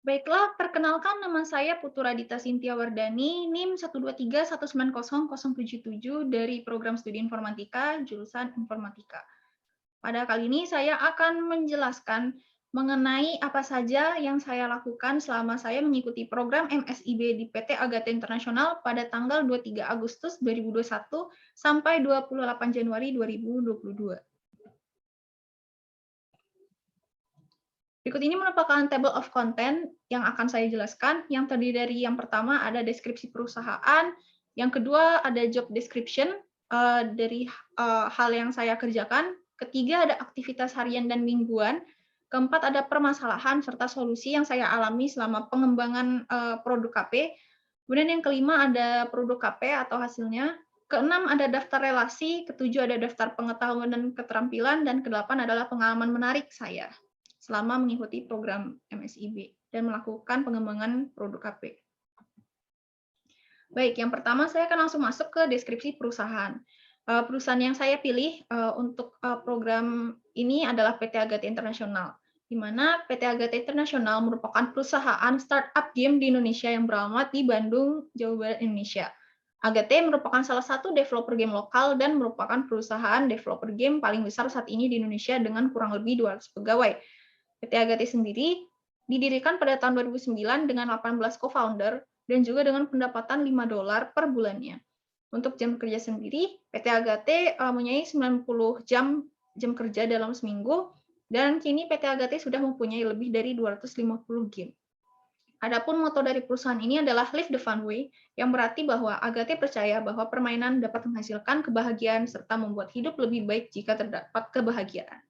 Baiklah, perkenalkan nama saya Putu Radita Sintia Wardani, NIM 123190077 dari Program Studi Informatika, jurusan Informatika. Pada kali ini saya akan menjelaskan mengenai apa saja yang saya lakukan selama saya mengikuti program MSIB di PT Agatha Internasional pada tanggal 23 Agustus 2021 sampai 28 Januari 2022. Berikut ini merupakan table of content yang akan saya jelaskan, yang terdiri dari yang pertama ada deskripsi perusahaan, yang kedua ada job description dari hal yang saya kerjakan, ketiga ada aktivitas harian dan mingguan, keempat ada permasalahan serta solusi yang saya alami selama pengembangan produk KP, kemudian yang kelima ada produk KP atau hasilnya, keenam ada daftar relasi, ketujuh ada daftar pengetahuan dan keterampilan, dan kedelapan adalah pengalaman menarik saya selama mengikuti program MSIB dan melakukan pengembangan produk KP. Baik, yang pertama saya akan langsung masuk ke deskripsi perusahaan. Perusahaan yang saya pilih untuk program ini adalah PT Agatha Internasional, di mana PT Agatha Internasional merupakan perusahaan startup game di Indonesia yang beralamat di Bandung, Jawa Barat, Indonesia. Agatha merupakan salah satu developer game lokal dan merupakan perusahaan developer game paling besar saat ini di Indonesia dengan kurang lebih 200 pegawai. PT Agatha sendiri didirikan pada tahun 2009 dengan 18 co-founder dan juga dengan pendapatan $5 per bulannya. Untuk jam kerja sendiri, PT Agatha mempunyai 90 jam kerja dalam seminggu, dan kini PT Agatha sudah mempunyai lebih dari 250 game. Adapun moto dari perusahaan ini adalah Live the Fun Way, yang berarti bahwa Agatha percaya bahwa permainan dapat menghasilkan kebahagiaan serta membuat hidup lebih baik jika terdapat kebahagiaan.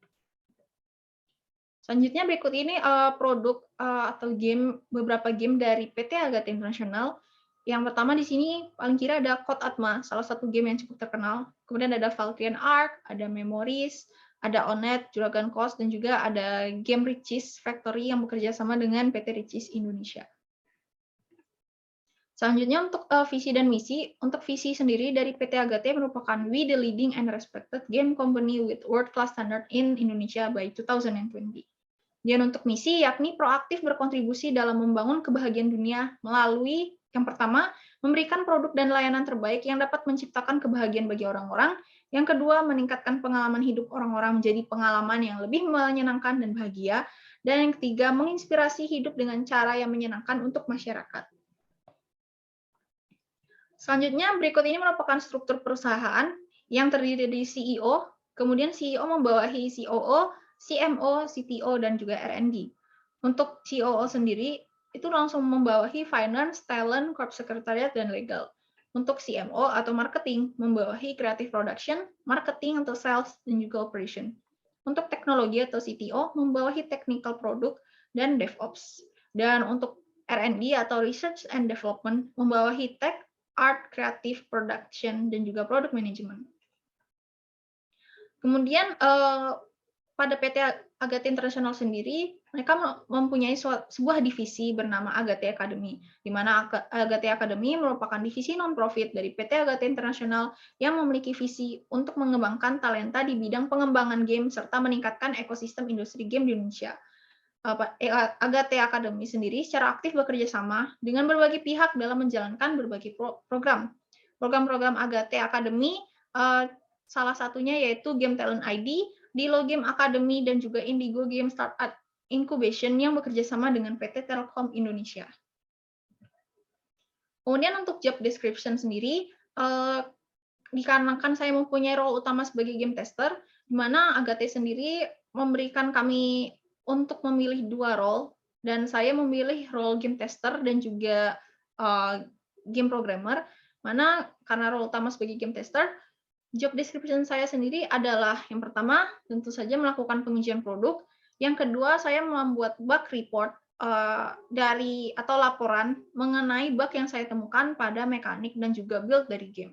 Selanjutnya berikut ini produk atau beberapa game dari PT Agatha Internasional. Yang pertama di sini paling kiri ada Code Atma, salah satu game yang cukup terkenal. Kemudian ada Valkyrian Ark, ada Memories, ada Onet, Juragan Coast, dan juga ada game Riches Factory yang bekerja sama dengan PT Riches Indonesia. Selanjutnya untuk visi dan misi. Untuk visi sendiri dari PT Agatha merupakan We the leading and respected game company with world-class standard in Indonesia by 2020. Dan untuk misi, yakni proaktif berkontribusi dalam membangun kebahagiaan dunia melalui, yang pertama, memberikan produk dan layanan terbaik yang dapat menciptakan kebahagiaan bagi orang-orang. Yang kedua, meningkatkan pengalaman hidup orang-orang menjadi pengalaman yang lebih menyenangkan dan bahagia. Dan yang ketiga, menginspirasi hidup dengan cara yang menyenangkan untuk masyarakat. Selanjutnya, berikut ini merupakan struktur perusahaan yang terdiri dari CEO, kemudian CEO membawahi COO, CMO, CTO, dan juga R&D. Untuk COO sendiri, itu langsung membawahi finance, talent, corp secretariat, dan legal. Untuk CMO atau marketing, membawahi creative production, marketing atau sales, dan juga operation. Untuk teknologi atau CTO, membawahi technical product dan DevOps. Dan untuk R&D atau research and development, membawahi tech, art, creative production, dan juga product management. Kemudian pada PT Agatha Internasional sendiri, mereka mempunyai sebuah divisi bernama Agatha Academy, di mana Agatha Academy merupakan divisi non-profit dari PT Agatha Internasional yang memiliki visi untuk mengembangkan talenta di bidang pengembangan game serta meningkatkan ekosistem industri game di Indonesia. Agatha Academy sendiri secara aktif bekerja sama dengan berbagai pihak dalam menjalankan berbagai program. Program-program Agatha Academy salah satunya yaitu Game Talent ID, Dilo Game Academy, dan juga Indigo Game Startup Incubation yang bekerja sama dengan PT Telkom Indonesia. Kemudian untuk job description sendiri, dikarenakan saya mempunyai role utama sebagai game tester, di mana Agatha sendiri memberikan kami untuk memilih 2 role, dan saya memilih role game tester dan juga game programmer, mana karena role utama sebagai game tester, job description saya sendiri adalah yang pertama, tentu saja melakukan pengujian produk, yang kedua saya membuat bug report dari atau laporan mengenai bug yang saya temukan pada mekanik dan juga build dari game.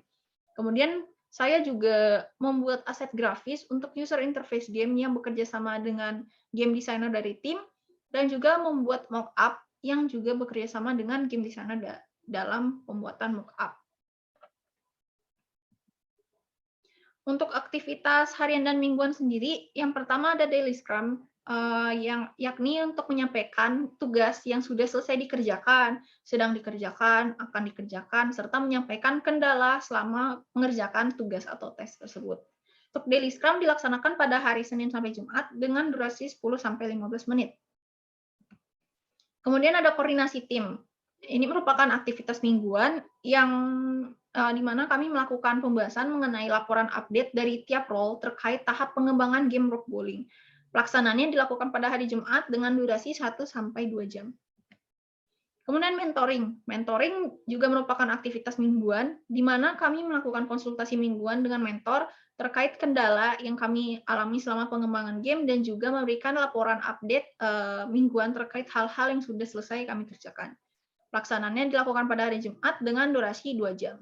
Kemudian saya juga membuat aset grafis untuk user interface game yang bekerja sama dengan game designer dari tim, dan juga membuat mock-up yang juga bekerja sama dengan game designer dalam pembuatan mock-up. Untuk aktivitas harian dan mingguan sendiri, yang pertama ada daily scrum, yang yakni untuk menyampaikan tugas yang sudah selesai dikerjakan, sedang dikerjakan, akan dikerjakan, serta menyampaikan kendala selama mengerjakan tugas atau tes tersebut. Untuk daily scrum dilaksanakan pada hari Senin sampai Jumat dengan durasi 10-15 menit. Kemudian ada koordinasi tim. Ini merupakan aktivitas mingguan yang di mana kami melakukan pembahasan mengenai laporan update dari tiap role terkait tahap pengembangan game rock bowling. Pelaksanaannya dilakukan pada hari Jumat dengan durasi 1-2 jam. Kemudian mentoring. Mentoring juga merupakan aktivitas mingguan, di mana kami melakukan konsultasi mingguan dengan mentor terkait kendala yang kami alami selama pengembangan game dan juga memberikan laporan update mingguan terkait hal-hal yang sudah selesai kami kerjakan. Pelaksanaannya dilakukan pada hari Jumat dengan durasi 2 jam.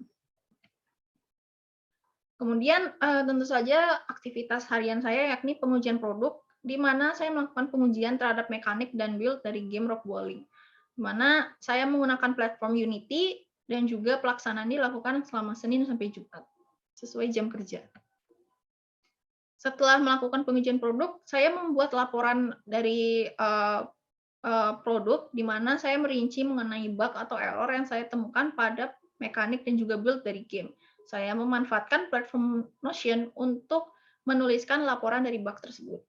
Kemudian tentu saja aktivitas harian saya yakni pengujian produk, di mana saya melakukan pengujian terhadap mekanik dan build dari game rock bowling, di mana saya menggunakan platform Unity dan juga pelaksanaan dilakukan selama Senin sampai Jumat, sesuai jam kerja. Setelah melakukan pengujian produk, saya membuat laporan dari produk, di mana saya merinci mengenai bug atau error yang saya temukan pada mekanik dan juga build dari game. Saya memanfaatkan platform Notion untuk menuliskan laporan dari bug tersebut.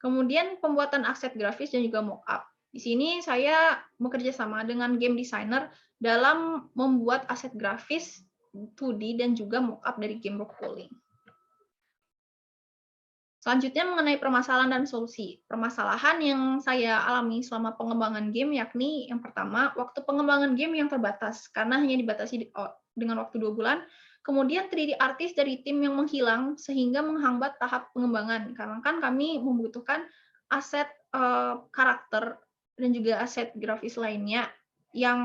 Kemudian pembuatan aset grafis dan juga mockup. Di sini saya bekerja sama dengan game designer dalam membuat aset grafis 2D dan juga mockup dari game rock bowling. Selanjutnya mengenai permasalahan dan solusi. Permasalahan yang saya alami selama pengembangan game yakni yang pertama, waktu pengembangan game yang terbatas karena hanya dibatasi dengan waktu 2 bulan. Kemudian 3D artist dari tim yang menghilang sehingga menghambat tahap pengembangan. Karena kan kami membutuhkan aset karakter dan juga aset grafis lainnya yang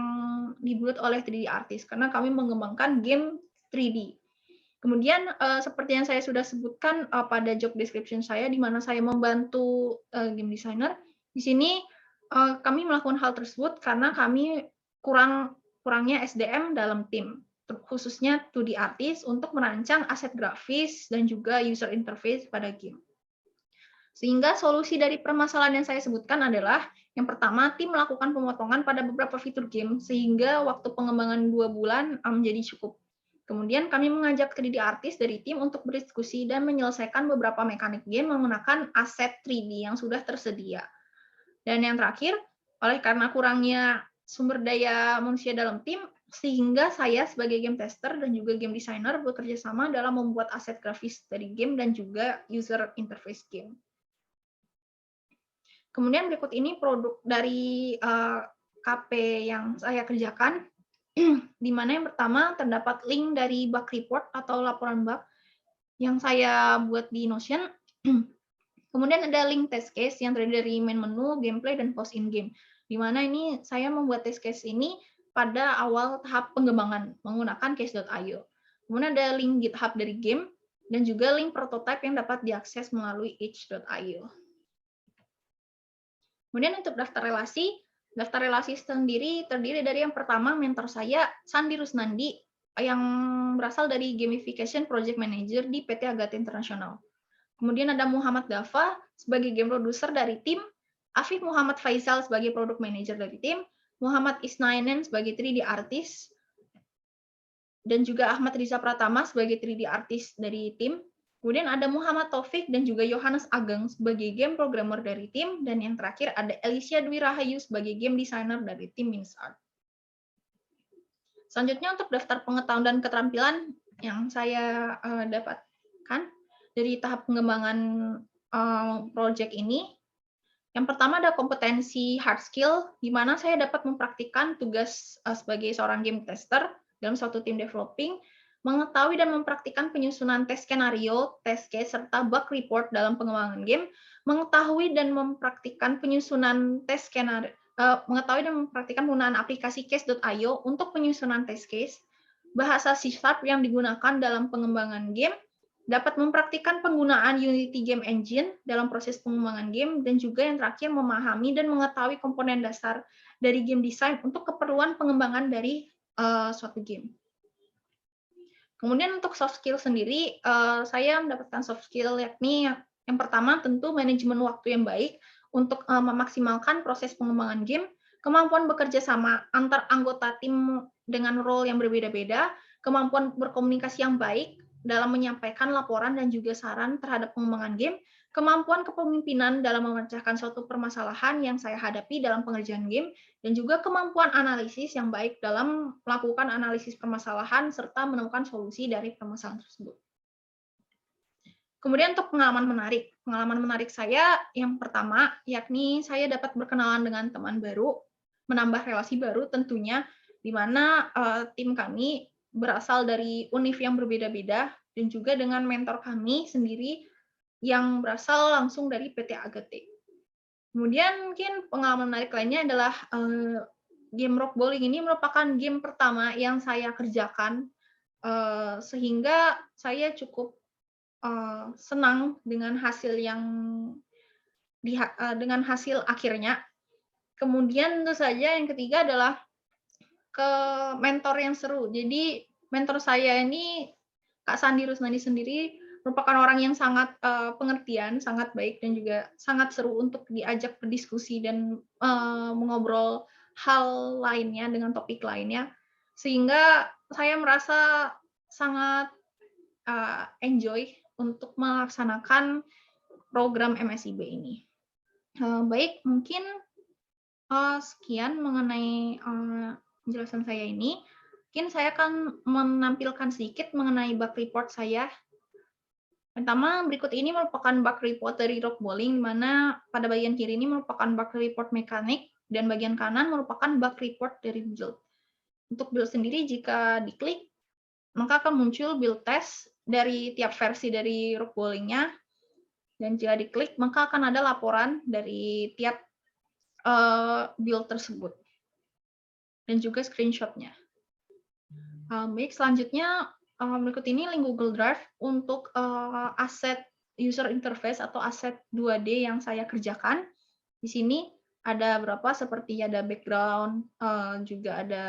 dibuat oleh 3D artist karena kami mengembangkan game 3D. Kemudian seperti yang saya sudah sebutkan pada job description saya, di mana saya membantu game designer. Di sini kami melakukan hal tersebut karena kami kurangnya SDM dalam tim, khususnya 2D artist untuk merancang aset grafis dan juga user interface pada game. Sehingga solusi dari permasalahan yang saya sebutkan adalah yang pertama, tim melakukan pemotongan pada beberapa fitur game sehingga waktu pengembangan 2 bulan menjadi cukup. Kemudian kami mengajak 3D artist dari tim untuk berdiskusi dan menyelesaikan beberapa mekanik game menggunakan aset 3D yang sudah tersedia. Dan yang terakhir, oleh karena kurangnya sumber daya manusia dalam tim, sehingga saya sebagai game tester dan juga game designer bekerja sama dalam membuat aset grafis dari game dan juga user interface game. Kemudian berikut ini produk dari KP yang saya kerjakan, di mana yang pertama terdapat link dari bug report atau laporan bug yang saya buat di Notion. Kemudian ada link test case yang terdiri dari main menu, gameplay, dan post in game. Di mana ini saya membuat test case ini pada awal tahap pengembangan menggunakan case.io. Kemudian ada link GitHub dari game dan juga link prototype yang dapat diakses melalui itch.io. Kemudian untuk daftar relasi sendiri terdiri dari yang pertama mentor saya, Sandi Rusnandi, yang berasal dari Gamification Project Manager di PT Agate International. Kemudian ada Muhammad Dafa sebagai game producer dari tim, Afif Muhammad Faisal sebagai product manager dari tim, Muhammad Isnainen sebagai 3D artist, dan juga Ahmad Riza Pratama sebagai 3D artist dari tim. Kemudian ada Muhammad Taufik dan juga Yohanes Ageng sebagai game programmer dari tim, dan yang terakhir ada Alicia Dwi Rahayu sebagai game designer dari tim Minsart. Selanjutnya untuk daftar pengetahuan dan keterampilan yang saya dapatkan dari tahap pengembangan project ini, yang pertama ada kompetensi hard skill, di mana saya dapat mempraktikkan tugas sebagai seorang game tester dalam suatu tim developing, mengetahui dan mempraktikkan penyusunan tes skenario, test case, serta bug report dalam pengembangan game, mengetahui dan mempraktikkan penyusunan tes skenario, mengetahui dan mempraktikkan penggunaan aplikasi case.io untuk penyusunan test case, bahasa C# yang digunakan dalam pengembangan game, dapat mempraktikkan penggunaan Unity Game Engine dalam proses pengembangan game, dan juga yang terakhir memahami dan mengetahui komponen dasar dari game design untuk keperluan pengembangan dari suatu game. Kemudian untuk soft skill sendiri, saya mendapatkan soft skill yakni Yang pertama tentu manajemen waktu yang baik untuk memaksimalkan proses pengembangan game, kemampuan bekerja sama antar anggota tim dengan role yang berbeda-beda, kemampuan berkomunikasi yang baik dalam menyampaikan laporan dan juga saran terhadap pengembangan game, kemampuan kepemimpinan dalam memecahkan suatu permasalahan yang saya hadapi dalam pengerjaan game, dan juga kemampuan analisis yang baik dalam melakukan analisis permasalahan serta menemukan solusi dari permasalahan tersebut. Kemudian untuk pengalaman menarik saya yang pertama, yakni saya dapat berkenalan dengan teman baru, menambah relasi baru tentunya, di mana tim kami berasal dari univ yang berbeda-beda, dan juga dengan mentor kami sendiri yang berasal langsung dari PT AGT. Kemudian mungkin pengalaman menarik lainnya adalah game rock bowling ini merupakan game pertama yang saya kerjakan, sehingga saya cukup senang dengan hasil dengan hasil akhirnya. Kemudian tentu saja yang ketiga adalah ke mentor yang seru. Jadi mentor saya ini Kak Sandi Rusnadi sendiri merupakan orang yang sangat pengertian, sangat baik dan juga sangat seru untuk diajak berdiskusi dan mengobrol hal lainnya dengan topik lainnya. Sehingga saya merasa sangat enjoy untuk melaksanakan program MSIB ini. Baik, mungkin sekian mengenai penjelasan saya ini. Mungkin saya akan menampilkan sedikit mengenai bug report saya. Pertama, berikut ini merupakan bug report dari rock bowling, di mana pada bagian kiri ini merupakan bug report mekanik, dan bagian kanan merupakan bug report dari build. Untuk build sendiri, jika diklik, maka akan muncul build test dari tiap versi dari rock bowling-nya, dan jika diklik maka akan ada laporan dari tiap build tersebut dan juga screenshot-nya. Baik, selanjutnya berikut ini link Google Drive untuk aset user interface atau aset 2D yang saya kerjakan. Di sini ada berapa, seperti ada background, juga ada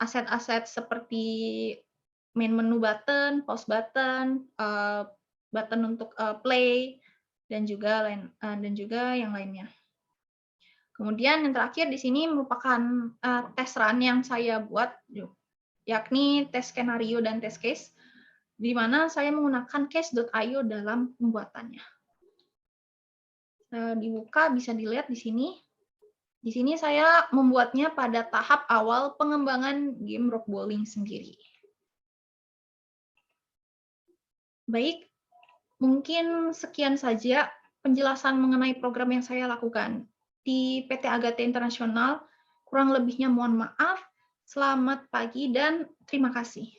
aset-aset seperti main menu button, pause button, button untuk play, dan juga yang lainnya. Kemudian yang terakhir di sini merupakan tes run yang saya buat, yakni tes skenario dan tes case, di mana saya menggunakan case.io dalam pembuatannya. Dibuka, bisa dilihat di sini. Di sini saya membuatnya pada tahap awal pengembangan game rock bowling sendiri. Baik, mungkin sekian saja penjelasan mengenai program yang saya lakukan di PT AGT Internasional. Kurang lebihnya mohon maaf. Selamat pagi dan terima kasih.